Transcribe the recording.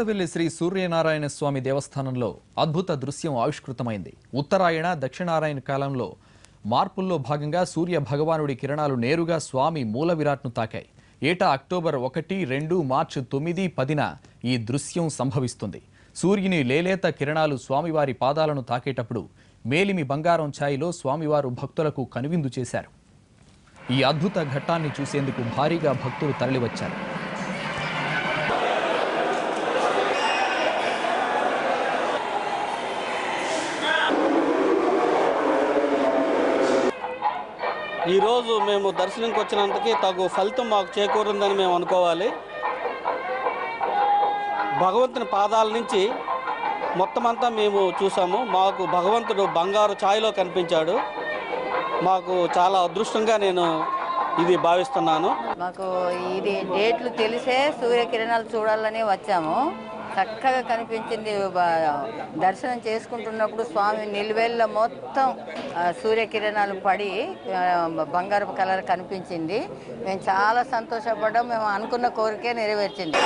వెల్లి శ్రీ సూర్యనారాయణ స్వామి దేవస్థానంలో అద్భుత దృశ్యం ఆవిష్కృతమైంది. ఉత్తరాయణ దక్షిణాయన కాలంలో మార్పుల్లో భాగంగా సూర్య భగవానుడి కిరణాలు నేరుగా స్వామి మూల విరాట్ను తాకాయి. ఏటా అక్టోబర్ 1, 2, మార్చి 9, 10న ఈ దృశ్యం సంభవిస్తుంది. సూర్యుని లేలేత కిరణాలు స్వామివారి పాదాలను తాకేటప్పుడు మేలిమి బంగారం ఛాయలో స్వామివారు భక్తులకు కనువిందు చేశారు. ఈ అద్భుత ఘట్టాన్ని చూసేందుకు భారీగా భక్తులు తరలివచ్చారు. ఈరోజు మేము దర్శనంకి వచ్చినందుకు తగు ఫలితం మాకు చేకూరిందని మేము అనుకోవాలి. భగవంతుని పాదాల నుంచి మొత్తం అంతా మేము చూసాము. మాకు భగవంతుడు బంగారు ఛాయలో కనిపించాడు. మాకు చాలా అదృష్టంగా నేను ఇది భావిస్తున్నాను. మాకు ఇది డేట్లు తెలిసే సూర్యకిరణాలు చూడాలని వచ్చాము. చక్కగా కనిపించింది. దర్శనం చేసుకుంటున్నప్పుడు స్వామి నిలువెల్ల మొత్తం సూర్యకిరణాలు పడి బంగారు కలర్ కనిపించింది. మేము చాలా సంతోషపడ్డాం. మేము అనుకున్న కోరికే నెరవేర్చింది.